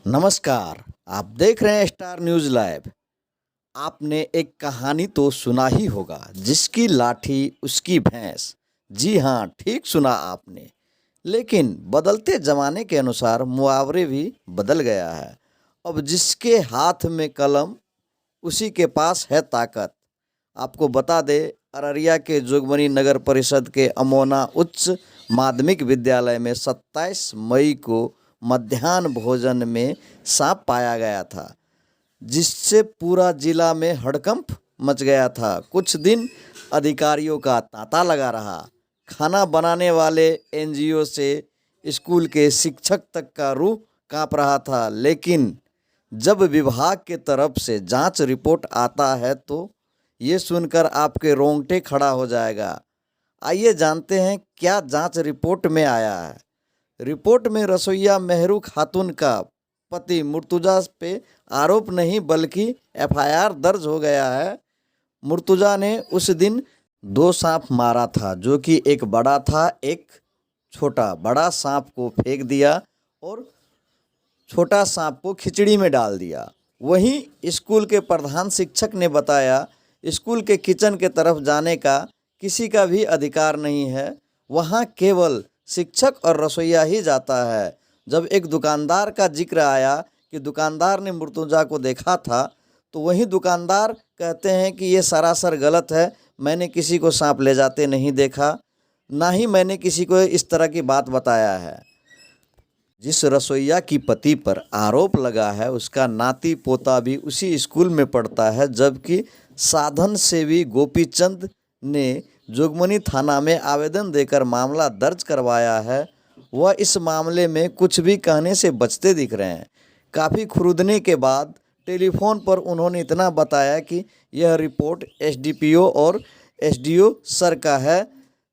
नमस्कार। आप देख रहे हैं स्टार न्यूज़ लाइव। आपने एक कहानी तो सुना ही होगा, जिसकी लाठी उसकी भैंस। जी हाँ, ठीक सुना आपने। लेकिन बदलते ज़माने के अनुसार मुहावरे भी बदल गया है। अब जिसके हाथ में कलम, उसी के पास है ताकत। आपको बता दें, अररिया के जोगबनी नगर परिषद के अमोना उच्च माध्यमिक विद्यालय में 27 मई को मध्याह्न भोजन में सांप पाया गया था, जिससे पूरा जिला में हड़कंप मच गया था। कुछ दिन अधिकारियों का तांता लगा रहा। खाना बनाने वाले एनजीओ से स्कूल के शिक्षक तक का रूह कांप रहा था। लेकिन जब विभाग के तरफ से जांच रिपोर्ट आता है तो ये सुनकर आपके रोंगटे खड़ा हो जाएगा। आइए जानते हैं क्या जांच रिपोर्ट में आया है। रिपोर्ट में रसोइया मेहरू खातून का पति मुर्तुजा पे आरोप नहीं बल्कि एफआईआर दर्ज हो गया है। मुर्तुजा ने उस दिन 2 सांप मारा था, जो कि एक बड़ा था, एक छोटा। बड़ा सांप को फेंक दिया और छोटा सांप को खिचड़ी में डाल दिया। वहीं स्कूल के प्रधान शिक्षक ने बताया, स्कूल के किचन के तरफ जाने का किसी का भी अधिकार नहीं है। वहाँ केवल शिक्षक और रसोइया ही जाता है। जब एक दुकानदार का जिक्र आया कि दुकानदार ने मुर्तुजा को देखा था, तो वही दुकानदार कहते हैं कि ये सरासर गलत है। मैंने किसी को सांप ले जाते नहीं देखा, ना ही मैंने किसी को इस तरह की बात बताया है। जिस रसोइया की पति पर आरोप लगा है, उसका नाती पोता भी उसी स्कूल में पढ़ता है, जबकि साधन सेवी गोपीचंद ने जोगबनी थाना में आवेदन देकर मामला दर्ज करवाया है। वह इस मामले में कुछ भी कहने से बचते दिख रहे हैं। काफ़ी खुरुदने के बाद टेलीफोन पर उन्होंने इतना बताया कि यह रिपोर्ट एसडीपीओ और एसडीओ सर का है।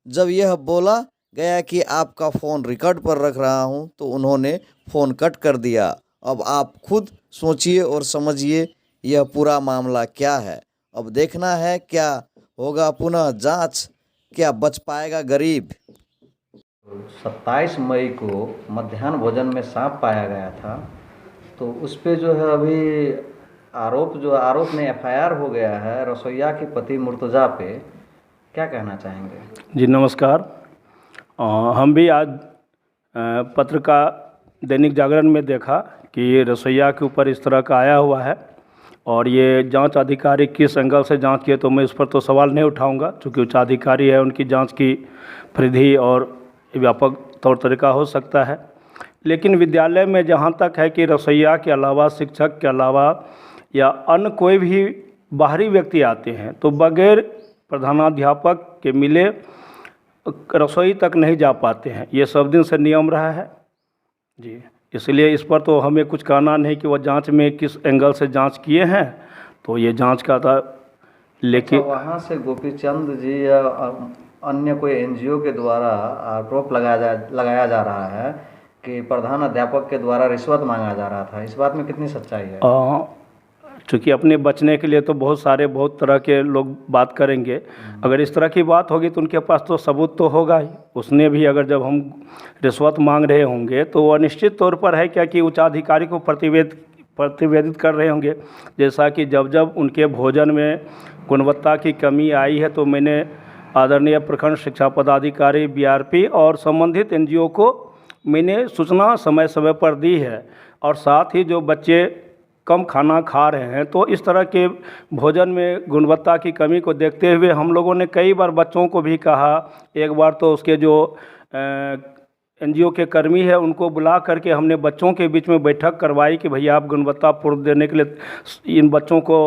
जब यह बोला गया कि आपका फ़ोन रिकॉर्ड पर रख रहा हूं, तो उन्होंने फ़ोन कट कर दिया। अब आप खुद सोचिए और समझिए यह पूरा मामला क्या है। अब देखना है क्या होगा पुनः जांच, क्या बच पाएगा गरीब। 27 मई को मध्याह्न भोजन में सांप पाया गया था, तो उस पे जो है अभी आरोप में एफआईआर हो गया है रसोइया के पति मुर्तुजा पे। क्या कहना चाहेंगे? जी नमस्कार। हम भी आज पत्रिका दैनिक जागरण में देखा कि रसोइया के ऊपर इस तरह का आया हुआ है, और ये जांच अधिकारी किस एंगल से जांच किए तो मैं इस पर तो सवाल नहीं उठाऊंगा, क्योंकि उच्चाधिकारी है, उनकी जांच की परिधि और व्यापक तौर तरीका हो सकता है। लेकिन विद्यालय में जहाँ तक है कि रसोइया के अलावा, शिक्षक के अलावा या अन्य कोई भी बाहरी व्यक्ति आते हैं, तो बगैर प्रधानाध्यापक के मिले रसोई तक नहीं जा पाते हैं। ये सब दिन से नियम रहा है जी। इसलिए इस पर तो हमें कुछ कहना नहीं कि वह जांच में किस एंगल से जांच किए हैं, तो ये जांच का था। लेकिन वहाँ से गोपीचंद जी या अन्य कोई एनजीओ के द्वारा आरोप लगाया जा रहा है कि प्रधान अध्यापक के द्वारा रिश्वत मांगा जा रहा था। इस बात में कितनी सच्चाई है? चूँकि अपने बचने के लिए तो बहुत तरह के लोग बात करेंगे। अगर इस तरह की बात होगी तो उनके पास तो सबूत तो होगा ही। उसने भी अगर जब हम रिश्वत मांग रहे होंगे तो वह निश्चित तौर पर है क्या कि उच्चाधिकारी को प्रतिवेदित कर रहे होंगे। जैसा कि जब उनके भोजन में गुणवत्ता की कमी आई है, तो मैंने आदरणीय प्रखंड शिक्षा पदाधिकारी बीआरपी और संबंधित एनजीओ को मैंने सूचना समय समय पर दी है। और साथ ही जो बच्चे कम खाना खा रहे हैं, तो इस तरह के भोजन में गुणवत्ता की कमी को देखते हुए हम लोगों ने कई बार बच्चों को भी कहा। एक बार तो उसके जो एनजीओ के कर्मी है, उनको बुला करके हमने बच्चों के बीच में बैठक करवाई कि भैया आप गुणवत्तापूर्ण देने के लिए इन बच्चों को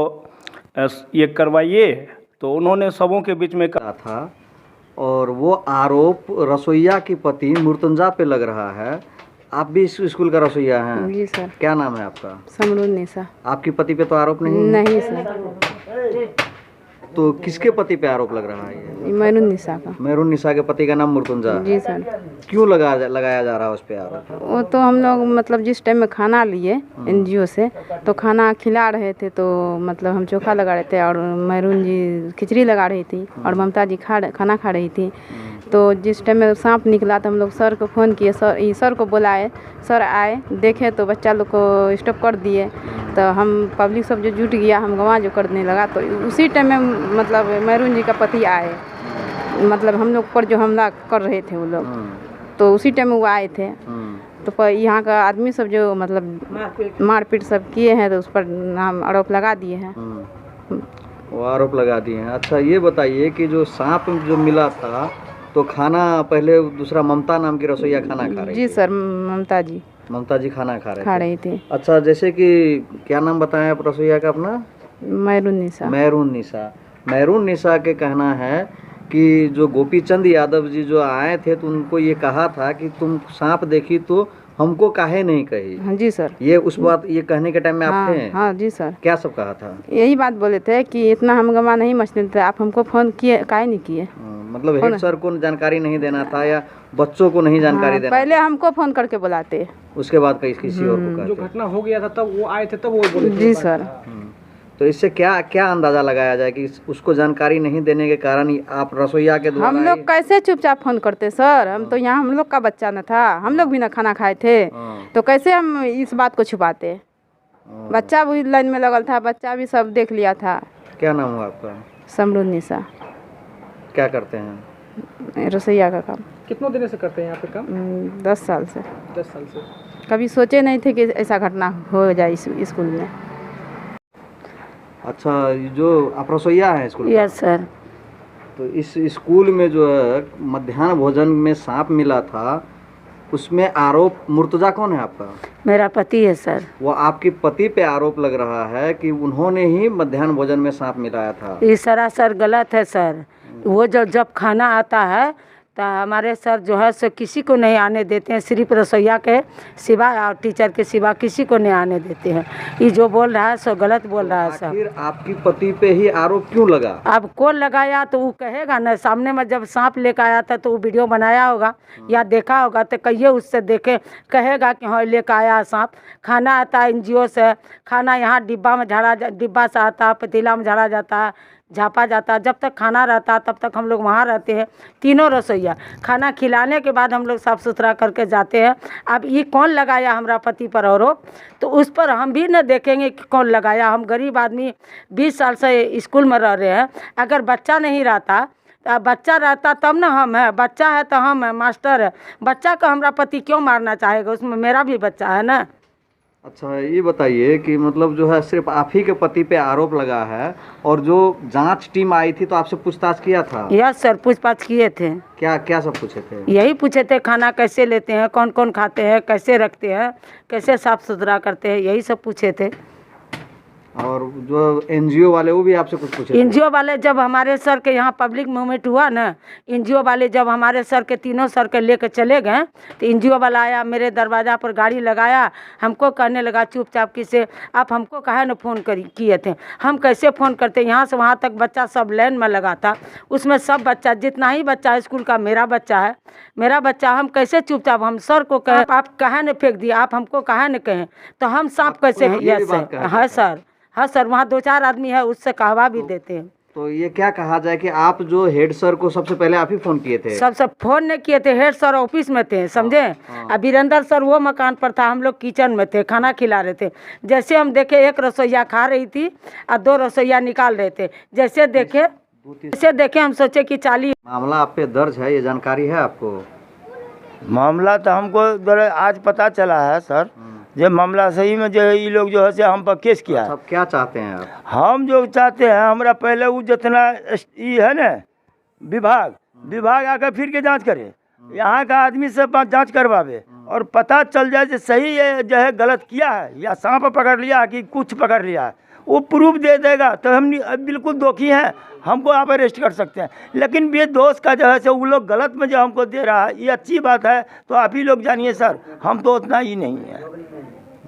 ये करवाइए। तो उन्होंने सबों के बीच में कहा था, और वो आरोप रसोइया की पति मुर्तुजा पे लग रहा है। आप भी इस स्कूल का रसोइया हैं? जी सर। क्या नाम है आपका? समरुन्निसा। आपकी पति पे तो आरोप नहीं? नहीं सर। तो किसके पति पे आरोप लग रहा है ये? मेहरुन्निसा का। मेहरुन्निसा के पति का नाम मुर्तुजा? जी सर। क्यों लगाया जा रहा है उस पे आरोप? वो तो हम लोग मतलब जिस टाइम में खाना लिए एनजीओ से, तो खाना खिला रहे थे, तो मतलब हम चोखा लगा रहे थे और मेहरून जी खिचड़ी लगा रही थी और ममता जी खाना खा रही थी। तो जिस टाइम में सांप निकला तो हम लोग सर को फ़ोन किए, सर को बुलाए, सर आए, देखे तो बच्चा लोग को स्टॉप कर दिए। तो हम पब्लिक सब जो जुट गया, हम गंवा जो करने लगा, तो उसी टाइम में मतलब मैरून जी का पति आए, मतलब हम लोग पर जो हमला कर रहे थे वो लोग, तो उसी टाइम में वो आए थे। तो यहाँ का आदमी सब जो मतलब मारपीट सब किए हैं, तो उस पर नाम आरोप लगा दिए हैं। वो आरोप लगा दिए हैं। अच्छा ये बताइए कि जो सांप जो मिला था तो खाना पहले दूसरा ममता नाम की रसोईया खाना खा रही जी थी? सर, ममता जी खाना खा रही थी। अच्छा, जैसे कि क्या नाम बताया आप रसोईया का अपना? मैरून निशा। मैरून निशा के कहना है कि जो गोपी चंद यादव जी जो आए थे तो उनको ये कहा था कि तुम सांप देखी तो हमको काहे नहीं कही? हाँ जी सर। ये उस बात ये कहने के टाइम में आप थे? हाँ जी सर। क्या सब कहा था? यही बात बोले थे कि इतना हम गंवा नहीं मचने थे, आप हमको फ़ोन किए काहे नहीं किए? मतलब हेड सर को जानकारी नहीं देना था या बच्चों को नहीं जानकारी देना? पहले हमको फ़ोन करके बुलाते, उसके बाद किसी और को कहते? जो घटना हो गया था तब वो आए थे, तब वो बोले थे। जी सर। तो इससे क्या अंदाजा लगाया जाए कि उसको जानकारी नहीं देने के कारण ही आप रसोईया के द्वारा हम लोग कैसे चुपचाप फ़ोन करते सर? हम तो यहाँ हम लोग का बच्चा न था, हम लोग भी ना खाना खाए थे, तो कैसे हम इस बात को छुपाते? बच्चा भी लाइन में लगल था, बच्चा भी सब देख लिया था। क्या नाम हुआ आपका? समरून निशा। क्या करते हैं? रसोईया का काम। कितनों दिन से करते हैं यहाँ पे काम? 10 साल से। 10 साल से। कभी सोचे नहीं थे कि ऐसा घटना हो जाए इस स्कूल में। अच्छा, जो आप रसोईया हैं स्कूल? Yes sir. तो इस स्कूल में जो है मध्याह्न भोजन में सांप मिला था, उसमें आरोप मुर्तजा कौन है आपका? मेरा पति है सर। वो आपके पति पे आरोप लग रहा है कि उन्होंने ही मध्याह्न भोजन में सांप मिलाया था। ये सरासर गलत है सर। वो जब खाना आता है तो हमारे सर जो है सो किसी को नहीं आने देते हैं, सिर्फ रसोईया के सिवा और टीचर के सिवा किसी को नहीं आने देते हैं। ये जो बोल रहा है सो गलत बोल रहा है सर। आखिर आपकी पति पे ही आरोप क्यों लगा? अब कौन लगाया तो वो कहेगा ना, सामने में जब सांप लेकर आया था तो वो वीडियो बनाया होगा या देखा होगा, तो कहिए उससे देखे, कहेगा कि हाँ लेकर आया सांप। खाना आता है NGO से, खाना यहाँ डिब्बा से आता है, पतीला में झाड़ा जाता है, झापा जाता है। जब तक खाना रहता है तब तक हम लोग वहाँ रहते हैं, तीनों रसोईया। खाना खिलाने के बाद हम लोग साफ़ सुथरा करके जाते हैं। अब ये कौन लगाया हमारा पति पर आरोप, तो उस पर हम भी न देखेंगे कि कौन लगाया। हम गरीब आदमी 20 साल से स्कूल में रह रहे हैं। अगर बच्चा नहीं रहता, बच्चा रहता तब ना हम है, बच्चा है तो हम है, मास्टर है। बच्चा को हमारा पति क्यों मारना चाहेगा? उसमें मेरा भी बच्चा है ना। अच्छा ये बताइए कि मतलब जो है सिर्फ आप ही के पति पे आरोप लगा है, और जो जांच टीम आई थी तो आपसे पूछताछ किया था? यस सर, पूछताछ किए थे। क्या सब पूछे थे? यही पूछे थे खाना कैसे लेते हैं, कौन कौन खाते हैं, कैसे रखते हैं, कैसे साफ़ सुथरा करते हैं, यही सब पूछे थे। और जो NGO वाले वो भी आपसे कुछ पूछे? NGO वाले जब हमारे सर के यहाँ पब्लिक मूवमेंट हुआ ना, NGO वाले जब हमारे सर के तीनों सर के लेकर चले गए, तो NGO वाला आया, मेरे दरवाज़ा पर गाड़ी लगाया, हमको कहने लगा चुपचाप किसे आप हमको काहे न फ़ोन किए थे? हम कैसे फ़ोन करते? यहाँ से वहाँ तक बच्चा सब लाइन में लगा था, उसमें सब बच्चा जितना ही बच्चा स्कूल का मेरा बच्चा है, मेरा बच्चा। हम कैसे चुपचाप हम सर को कहें आप काहे न फेंक दिए, आप हमको काहे न कहें? तो हम सांप कैसे? यस सर, हाँ सर, हाँ सर, वहाँ 2-4 आदमी है, उससे कहवा भी देते हैं। तो ये क्या कहा जाए कि आप जो हेड सर को सबसे पहले आप ही फ़ोन किए थे? सब फ़ोन नहीं किए थे, हेड सर ऑफिस में थे, समझे? अब वीरेंद्र सर वो मकान पर था, हम लोग किचन में थे, खाना खिला रहे थे। जैसे हम देखे एक रसोईया खा रही थी और 2 रसोईया निकाल रहे थे। जैसे देखे हम सोचे कि 40 मामला आप पे दर्ज है, ये जानकारी है आपको? मामला तो हमको आज पता चला है सर। जो मामला सही में जो है ये लोग जो है से हम पर केस किया है। अब क्या चाहते हैं आप? हम जो चाहते हैं, हमारा पहले वो जितना ये है ना विभाग आकर फिर के जांच करे, यहाँ का आदमी से जांच करवावे और पता चल जाए कि सही है जो है गलत किया है या सांप पकड़ लिया कि कुछ पकड़ लिया है, वो प्रूफ दे देगा तो हम बिल्कुल दोषी हैं, हमको आप अरेस्ट कर सकते हैं। लेकिन ये दोस्त का जो है वो लोग गलत में जो हमको दे रहा है, ये अच्छी बात है तो आप ही लोग जानिए सर, हम तो उतना ही नहीं है।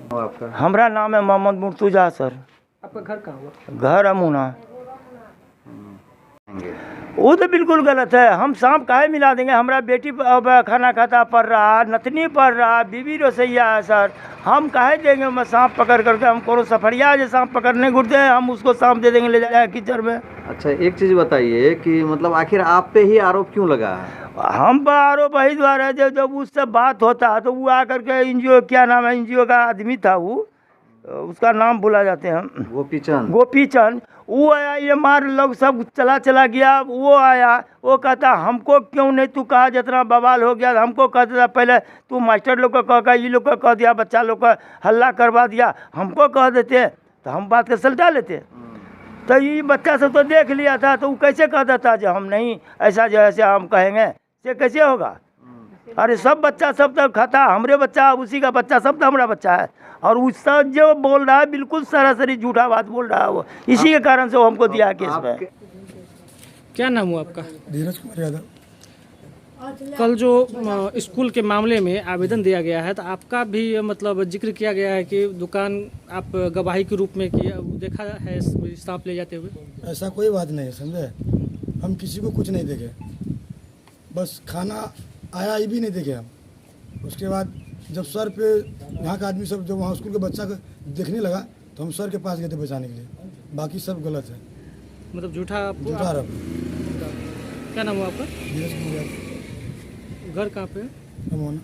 आपका? हमारा नाम है मोहम्मद मुर्तुजा सर। आपका घर कहाँ हुआ? घर अमूना। वो तो बिल्कुल गलत है। हम सांप काहे मिला देंगे? हमारा बेटी अब खाना खाता पढ़ रहा, नतनी पढ़ रहा, बीवी रसोईया है सर, हम काहे देंगे? मैं सांप पकड़ करके हम कोनो सफरिया जो सांप पकड़ने घुरते हैं, हम उसको सांप दे देंगे ले जाए कीचड़ में। अच्छा एक चीज़ बताइए कि मतलब आखिर आप पे ही आरोप क्यों लगा है? हम पर आरोप वही द्वारा जब उससे बात होता है तो वो आकर के एनजीओ, क्या नाम है एनजीओ का आदमी था वो, उसका नाम भुला जाते हैं हम, गोपी चंद, वो आया, ये मार लोग सब चला गया। वो आया, वो कहता हमको क्यों नहीं तू कहा, जितना बवाल हो गया हमको कहता था पहले तू मास्टर लोग को कह, ये लोग को कह दिया, बच्चा लोग का हल्ला करवा दिया, हमको कह देते तो हम बात के सलटा लेते। तो ये बच्चा सब तो देख लिया था, तो वो कैसे कह देता जो हम नहीं ऐसा जो ऐसे हम कहेंगे, ये कैसे होगा। अरे सब बच्चा सब तो खाता, हमरे बच्चा उसी का बच्चा सब तो हमारा बच्चा है। और उसका जो बोल रहा है बिल्कुल सरासरी झूठा बात बोल रहा है वो, इसी के कारण से वो हमको दिया केस में। क्या नाम हुआ आपका? धीरज कुमार यादव। कल जो स्कूल के मामले में आवेदन दिया गया है तो आपका भी मतलब जिक्र किया गया है कि दुकान आप गवाही के रूप में किया, देखा है सांप ले जाते हुए। ऐसा कोई बात नहीं है, समझे, हम किसी को कुछ नहीं देखे, बस खाना आया ही भी नहीं देखे हम। उसके बाद जब सर पे यहाँ का आदमी सब जब वहाँ स्कूल के बच्चा को देखने लगा तो हम सर के पास गए थे बचाने के लिए, बाकी सब गलत है, मतलब झूठा रहा। क्या नाम हुआ आपका? धीरज कुमार यादव। घर कहाँ पे है? हम